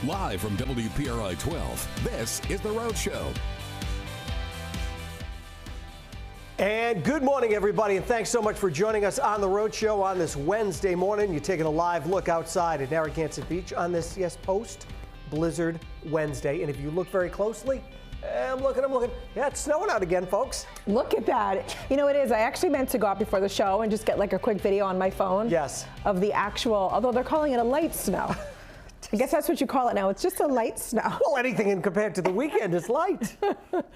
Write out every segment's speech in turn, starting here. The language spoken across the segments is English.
Live from WPRI 12, this is The Rhode Show. And good morning, everybody, and thanks so much for joining us on The Rhode Show on this Wednesday morning. You're taking a live look outside at Narragansett Beach on this, post-blizzard Wednesday. And if you look very closely, I'm looking. Yeah, it's snowing out again, folks. Look at that. You know, it is. I actually meant to go out before the show and just get like a quick video on my phone. Yes. Of the actual, although they're calling it a light snow. I guess that's what you call it now. It's just a light snow. Well, anything in compared to the weekend is light.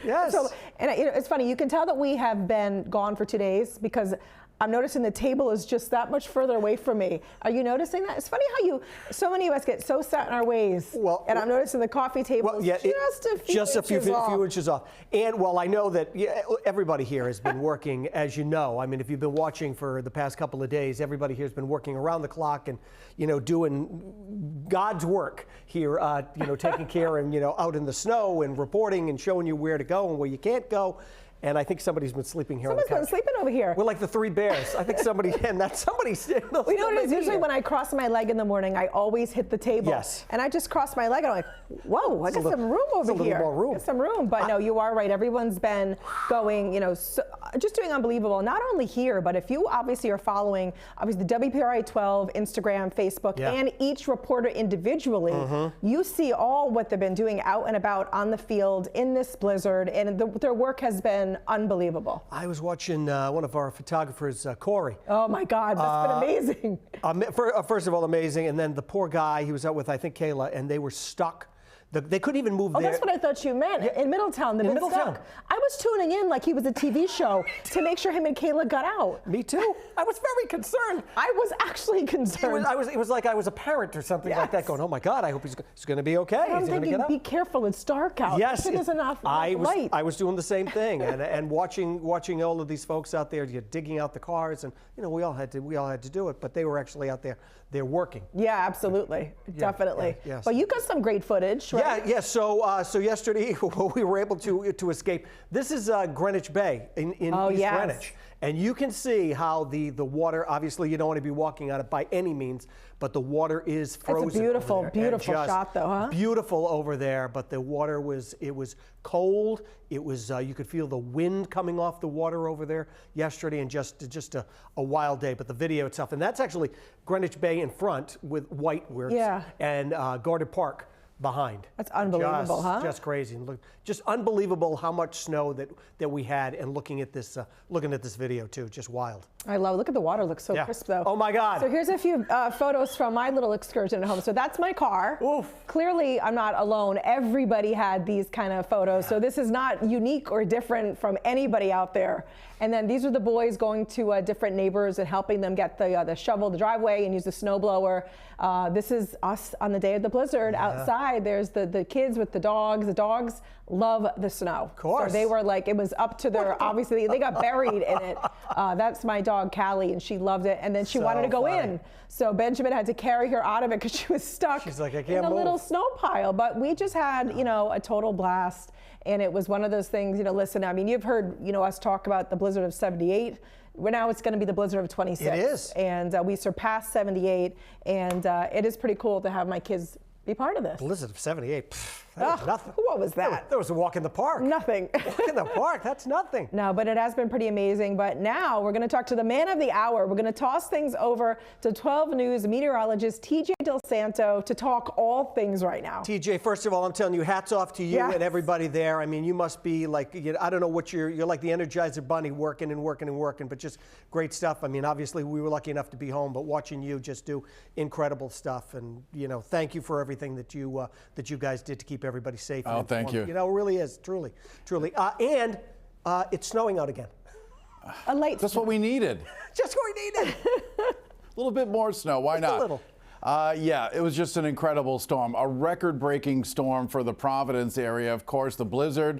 Yes. So, and it's funny. You can tell that we have been gone for 2 days because I'm noticing the table is just that much further away from me. Are you noticing that? It's funny how so many of us get so set in our ways. Well, and I'm noticing the coffee table is just a few inches off. And well, I know that everybody here has been working, as you know. I mean, if you've been watching for the past couple of days, everybody here has been working around the clock and, doing God's work here, taking care and, out in the snow and reporting and showing you where to go and where you can't go. And I think somebody's been sleeping here on the couch. Someone's been sleeping over here. We're like the three bears. I think somebody's. You know what it is? Usually when I cross my leg in the morning, I always hit the table. Yes. And I just cross my leg and I'm like, whoa, I got some room over here. A little more room. Got some room. But no, you are right. Everyone's been going, just doing unbelievable. Not only here, but if you obviously are following, the WPRI 12, Instagram, Facebook, and each reporter individually, you see all what they've been doing out and about on the field in this blizzard. And their work has been unbelievable. I was watching one of our photographers, Corey. Oh my God, that's been amazing. First of all, amazing, and then the poor guy he was out with, I think Kayla, and they were stuck. They couldn't even move there. Oh, that's what I thought you meant. In Middletown, they've been stuck. I was tuning in like he was a TV show to make sure him and Kayla got out. Me too. I was very concerned. I was actually concerned. It was like I was a parent or something like that going, oh my God, I hope he's going to be okay. I'm thinking, be careful, it's dark out. Yes. There's enough light. I was doing the same thing and watching all of these folks out there digging out the cars, and we all had to do it, but they were actually out there. They're working. Yeah, absolutely. Definitely. Yes. But you got some great footage, right? Yeah. So yesterday we were able to escape. This is Greenwich Bay in East Greenwich. And you can see how the water, obviously you don't want to be walking on it by any means, but the water is frozen. It's a beautiful shot though, huh? Beautiful over there, but the water was cold. It was, you could feel the wind coming off the water over there yesterday, and just a wild day. But the video itself, and that's actually Greenwich Bay in front with white and Gardner Park behind. That's unbelievable, huh? Just crazy. And look, just unbelievable how much snow that we had, and looking at this video too, just wild. I love it. Look at the water, looks so crisp though. Oh my God. So here's a few photos from my little excursion at home. So that's my car. Oof. Clearly I'm not alone. Everybody had these kind of photos. So this is not unique or different from anybody out there. And then these are the boys going to different neighbors and helping them get the shovel, the driveway, and use the snow blower. This is us on the day of the blizzard outside. There's the kids with the dogs. The dogs love the snow. Of course. So they were like, it was up to their, obviously they got buried in it. That's my dog Callie, and she loved it. And then she wanted to go in. So Benjamin had to carry her out of it because she was stuck. She's like, I can't in a move. little snow pile. But we just had, a total blast. And it was one of those things, listen, I mean, you've heard, us talk about the blizzard of 78. Now it's going to be the blizzard of 26. It is. And we surpassed 78. And it is pretty cool to have my kids be part of this. Blizzard of 78. That was nothing. What was that? That was a walk in the park. Nothing. Walk in the park, that's nothing. No, but it has been pretty amazing. But now we're going to talk to the man of the hour. We're going to toss things over to 12 News meteorologist TJ Del Santo to talk all things right now. TJ, first of all, I'm telling you, hats off to you and everybody there. I mean, you must be like, I don't know what you're like the Energizer Bunny, working and working and working, but just great stuff. I mean, obviously we were lucky enough to be home, but watching you just do incredible stuff. And, thank you for everything that you guys did to keep everybody safe. Oh, thank you. It really is, truly. And it's snowing out again. A late. That's what we needed. Just what we needed. A little bit more snow. Why not? A little. Yeah, it was just an incredible storm, a record-breaking storm for the Providence area. Of course, the blizzard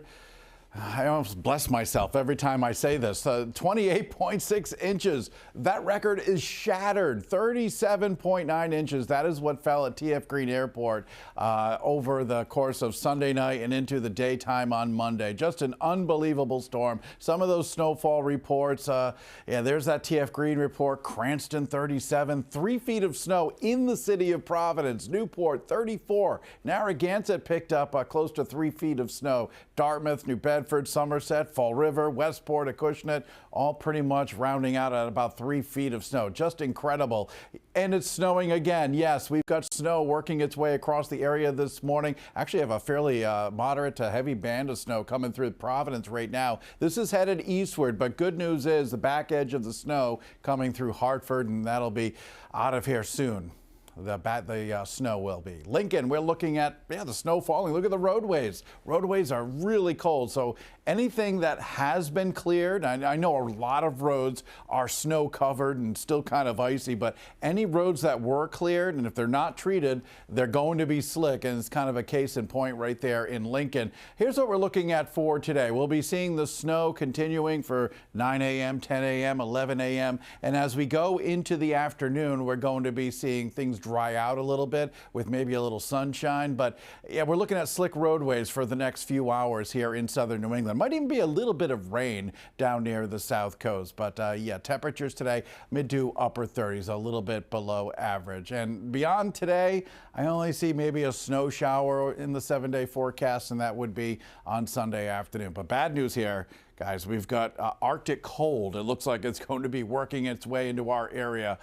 I almost bless myself every time I say this. 28.6 inches. That record is shattered. 37.9 inches. That is what fell at TF Green Airport over the course of Sunday night and into the daytime on Monday. Just an unbelievable storm. Some of those snowfall reports, yeah, there's that TF Green report. Cranston 37, 3 feet of snow in the city of Providence. Newport 34. Narragansett picked up close to 3 feet of snow. Dartmouth, New Bedford, Somerset, Fall River, Westport, Acushnet, all pretty much rounding out at about 3 feet of snow. Just incredible. And it's snowing again. Yes, we've got snow working its way across the area this morning. Actually have a fairly moderate to heavy band of snow coming through Providence right now. This is headed eastward, but good news is the back edge of the snow coming through Hartford, and that'll be out of here soon. The snow will be. Lincoln, we're looking at, the snow falling. Look at the roadways. Roadways are really cold. So anything that has been cleared, I know a lot of roads are snow covered and still kind of icy, but any roads that were cleared, and if they're not treated, they're going to be slick. And it's kind of a case in point right there in Lincoln. Here's what we're looking at for today. We'll be seeing the snow continuing for 9 a.m., 10 a.m., 11 a.m. And as we go into the afternoon, we're going to be seeing things dry out a little bit with maybe a little sunshine. But yeah, we're looking at slick roadways for the next few hours here in southern New England. Might even be a little bit of rain down near the south coast. But yeah, temperatures today mid to upper 30s, a little bit below average. And beyond today, I only see maybe a snow shower in the 7-day forecast, and that would be on Sunday afternoon. But bad news here, guys, we've got Arctic cold. It looks like it's going to be working its way into our area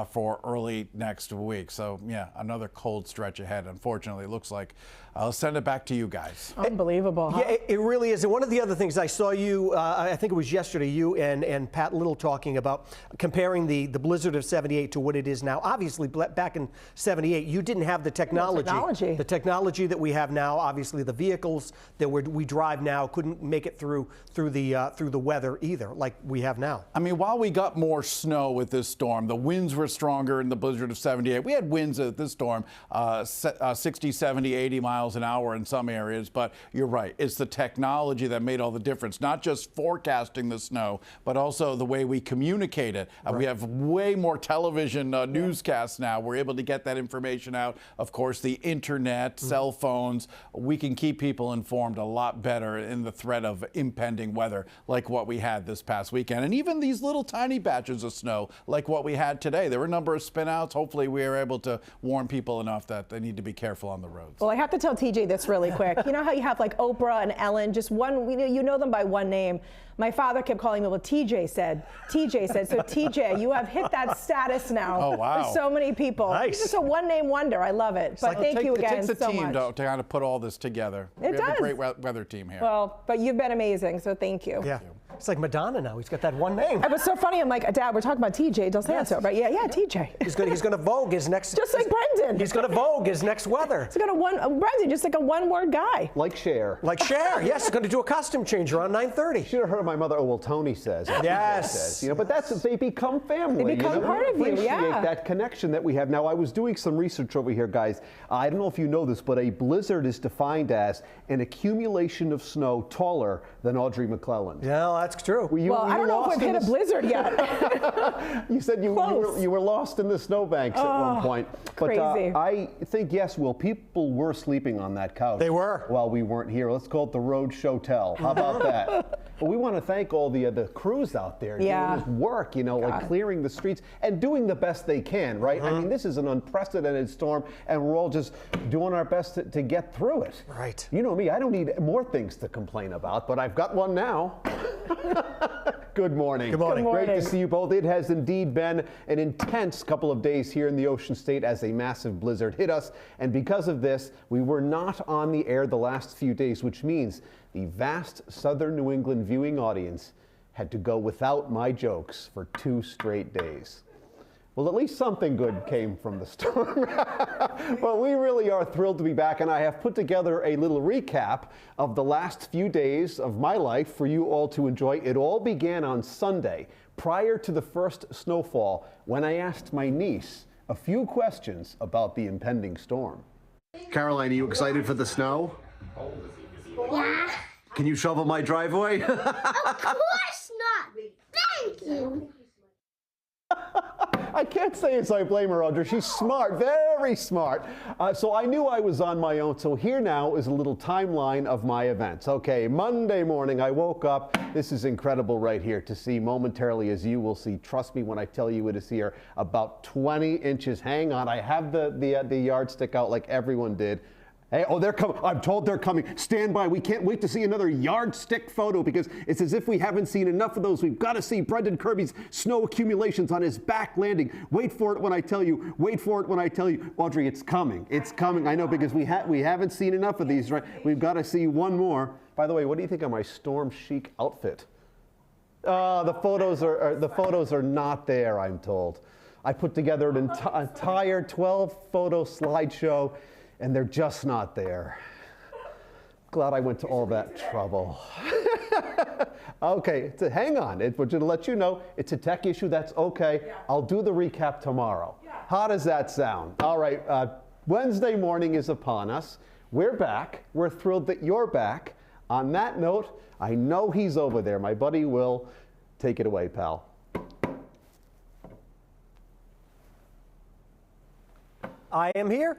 for early next week. So, yeah, another cold stretch ahead, unfortunately. It looks like. I'll send it back to you guys. Unbelievable, huh? Yeah, it really is. And one of the other things I saw you, I think it was yesterday, you and Pat Little talking about comparing the blizzard of 78 to what it is now. Obviously, back in 78, you didn't have the technology. The technology that we have now. Obviously, the vehicles that we drive now couldn't make it through the weather either, like we have now. I mean, while we got more snow with this storm, the winds were stronger in the blizzard of 78. We had winds at this storm 60, 70, 80 miles an hour in some areas, but you're right. It's the technology that made all the difference, not just forecasting the snow, but also the way we communicate it. Right. We have way more television newscasts now. We're able to get that information out. Of course, the internet, cell phones, we can keep people informed a lot better in the threat of impending weather like what we had this past weekend. And even these little tiny batches of snow like what we had today. There were a number of spinouts. Hopefully we were able to warn people enough that they need to be careful on the roads. Well, I have to tell TJ this really quick. You know how you have like Oprah and Ellen, just one, you know them by one name. My father kept calling me, well, TJ said. So TJ, you have hit that status now. Oh, wow. For so many people. Nice. It's just a one-name wonder. I love it. But thank you again so much. It takes a team to kind of put all this together. We have a great weather team here. Well, but you've been amazing, so thank you. Yeah. It's like Madonna now. He's got that one name. It was so funny. I'm like, Dad, we're talking about TJ Del Santo, right? Yeah, TJ. He's going to Vogue his next. Just like Brendan. He's going to Vogue his next weather. He's going to Brendan, just like a one-word guy. Like Cher. Like Cher. Yes, he's going to do a costume change around 9:30. Should have heard my mother. Oh well, Tony says. Yes. Says, but they become family. They become part of you. Appreciate Yeah. that connection that we have. Now, I was doing some research over here, guys. I don't know if you know this, but a blizzard is defined as an accumulation of snow taller than Audrey McClellan. Yeah, that's true. Well, I don't know if we've hit a blizzard yet. You said you were lost in the snowbanks at one point. But crazy. I think, yes, Will, people were sleeping on that couch. They were. While we weren't here. Let's call it the Road Show-Tell. How about that? But we want to thank all the crews out there doing this work, like clearing the streets and doing the best they can, right? I mean, this is an unprecedented storm, and we're all just doing our best to get through it. Right. You know me, I don't need more things to complain about, but I've got one now. Good morning. Good morning. Great to see you both. It has indeed been an intense couple of days here in the Ocean State as a massive blizzard hit us. And because of this, we were not on the air the last few days, which means the vast southern New England viewing audience had to go without my jokes for 2 straight days. Well, at least something good came from the storm. Well, we really are thrilled to be back, and I have put together a little recap of the last few days of my life for you all to enjoy. It all began on Sunday, prior to the first snowfall, when I asked my niece a few questions about the impending storm. Caroline, are you excited for the snow? Yeah. Can you shovel my driveway? Of course not. Thank you. I can't say as I blame her, Audrey. She's smart, very smart. So I knew I was on my own. So here now is a little timeline of my events. Okay, Monday morning I woke up. This is incredible right here to see momentarily, as you will see. Trust me when I tell you it is here, about 20 inches. Hang on, I have the yardstick out like everyone did. Hey, oh, they're coming. I'm told they're coming. Stand by. We can't wait to see another yardstick photo because it's as if we haven't seen enough of those. We've got to see Brendan Kirby's snow accumulations on his back landing. Wait for it when I tell you. Wait for it when I tell you. Audrey, it's coming. It's coming. I know because we haven't seen enough of these, right? We've got to see one more. By the way, what do you think of my storm chic outfit? The photos are not there, I'm told. I put together an entire 12-photo slideshow. And they're just not there. Glad I went to all that trouble. Okay, hang on. We're to let you know it's a tech issue. That's okay. Yeah. I'll do the recap tomorrow. Yeah. How does that sound? All right. Wednesday morning is upon us. We're back. We're thrilled that you're back. On that note, I know he's over there. My buddy Will. Take it away, pal. I am here.